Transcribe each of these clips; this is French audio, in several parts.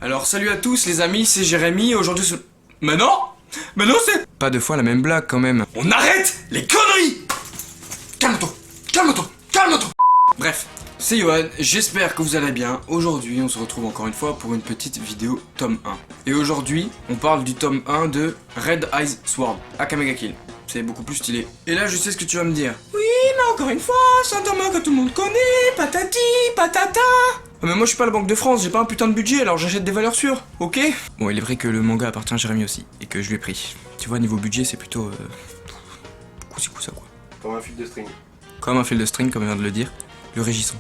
Alors salut à tous les amis, c'est Jérémy, aujourd'hui ce... Mais non c'est... Pas deux fois la même blague quand même. On arrête les conneries. Calme-toi. Bref, c'est Johan, j'espère que vous allez bien. Aujourd'hui on se retrouve encore une fois pour une petite vidéo tome 1. Et aujourd'hui on parle du tome 1 de Red Eyes Sword, Akamega Kill. C'est beaucoup plus stylé. Et là je sais ce que tu vas me dire. Oui mais encore une fois, c'est un tome 1 que tout le monde connaît, patati, patata. Mais moi je suis pas la Banque de France, j'ai pas un putain de budget, alors j'achète des valeurs sûres, ok? Bon, il est vrai que le manga appartient à Jérémy aussi, et que je lui ai pris. Tu vois, niveau budget, c'est plutôt... coup-ci coup-ça, quoi. Comme un fil de string. Comme un fil de string, comme vient de le dire, le régissant.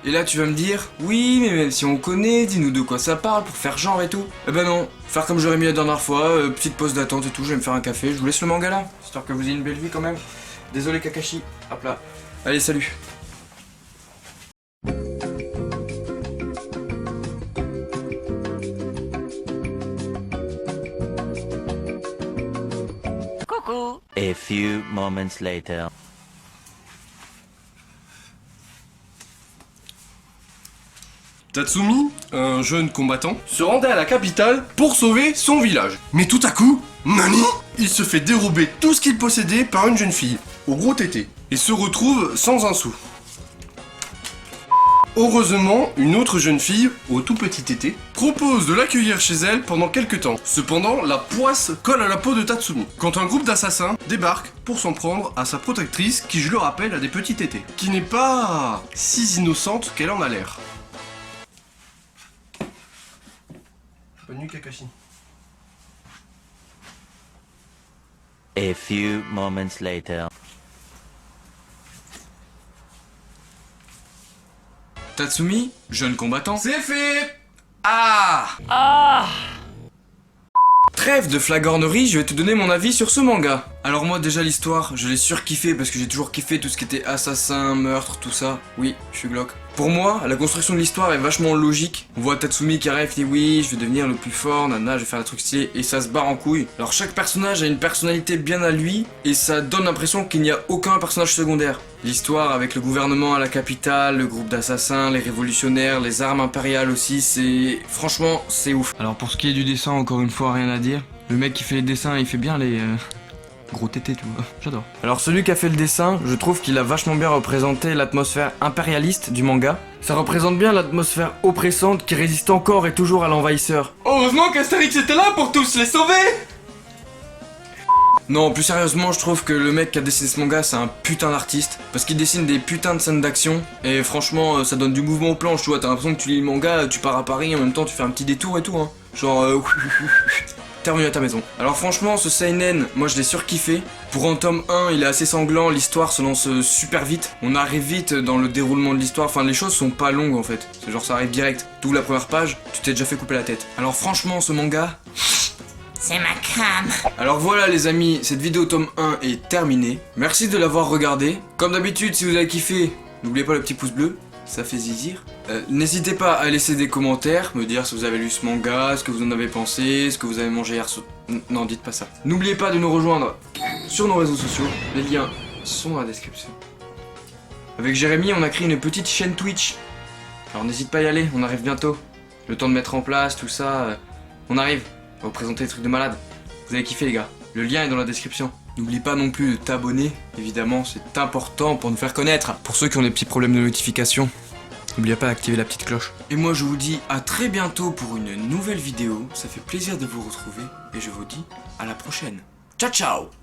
Et là tu vas me dire, oui, mais même si on connaît, dis-nous de quoi ça parle pour faire genre et tout. Eh ben non, faire comme Jérémy la dernière fois, petite pause d'attente et tout, je vais me faire un café, je vous laisse le manga là, histoire que vous ayez une belle vie quand même. Désolé Kakashi, hop là. Allez, salut. A few moments later. Tatsumi, un jeune combattant, se rendait à la capitale pour sauver son village. Mais tout à coup, Nani, il se fait dérober tout ce qu'il possédait par une jeune fille, au gros tété, et se retrouve sans un sou. Heureusement, une autre jeune fille, au tout petit tété, propose de l'accueillir chez elle pendant quelques temps. Cependant, la poisse colle à la peau de Tatsumi, quand un groupe d'assassins débarque pour s'en prendre à sa protectrice qui, je le rappelle, a des petits tétés, qui n'est pas si innocente qu'elle en a l'air. Bonne nuit Kakashi. A few moments later. Tatsumi, jeune combattant. C'est fait. Ah. Trêve de flagornerie, je vais te donner mon avis sur ce manga. Alors moi déjà l'histoire, je l'ai surkiffé parce que j'ai toujours kiffé tout ce qui était assassin, meurtre, tout ça. Oui, je suis glauque. Pour moi, la construction de l'histoire est vachement logique. On voit Tatsumi qui arrive, qui dit oui, je vais devenir le plus fort, nana, je vais faire des trucs stylés, et ça se barre en couille. Alors chaque personnage a une personnalité bien à lui, et ça donne l'impression qu'il n'y a aucun personnage secondaire. L'histoire avec le gouvernement à la capitale, le groupe d'assassins, les révolutionnaires, les armes impériales aussi, c'est... Franchement, c'est ouf. Alors pour ce qui est du dessin, encore une fois, rien à dire. Le mec qui fait les dessins, il fait bien les... gros tété, tu vois, j'adore. Alors celui qui a fait le dessin, je trouve qu'il a vachement bien représenté l'atmosphère impérialiste du manga. Ça représente bien l'atmosphère oppressante qui résiste encore et toujours à l'envahisseur. Heureusement qu'Astérix était là pour tous les sauver. Non, plus sérieusement, je trouve que le mec qui a dessiné ce manga, c'est un putain d'artiste. Parce qu'il dessine des putains de scènes d'action. Et franchement, ça donne du mouvement aux planches, tu vois. T'as l'impression que tu lis le manga, tu pars à Paris, en même temps tu fais un petit détour et tout, hein. Genre, t'es revenu à ta maison. Alors franchement, ce seinen, moi je l'ai surkiffé. Pour un tome 1, il est assez sanglant, l'histoire se lance super vite. On arrive vite dans le déroulement de l'histoire, enfin les choses sont pas longues en fait. C'est genre ça arrive direct. D'où la première page, tu t'es déjà fait couper la tête. Alors franchement, ce manga... c'est ma crème. Alors voilà les amis, cette vidéo tome 1 est terminée. Merci de l'avoir regardé. Comme d'habitude, si vous avez kiffé, n'oubliez pas le petit pouce bleu. Ça fait zizir. N'hésitez pas à laisser des commentaires, me dire si vous avez lu ce manga, ce que vous en avez pensé, ce que vous avez mangé hier soir. Non, dites pas ça. N'oubliez pas de nous rejoindre sur nos réseaux sociaux, les liens sont dans la description. Avec Jérémy, on a créé une petite chaîne Twitch. Alors n'hésite pas à y aller, on arrive bientôt. Le temps de mettre en place, tout ça, on arrive. On va vous présenter des trucs de malade. Vous avez kiffé les gars. Le lien est dans la description. N'oublie pas non plus de t'abonner, évidemment, c'est important pour nous faire connaître. Pour ceux qui ont des petits problèmes de notification, n'oubliez pas d'activer la petite cloche. Et moi je vous dis à très bientôt pour une nouvelle vidéo, ça fait plaisir de vous retrouver, et je vous dis à la prochaine. Ciao ciao.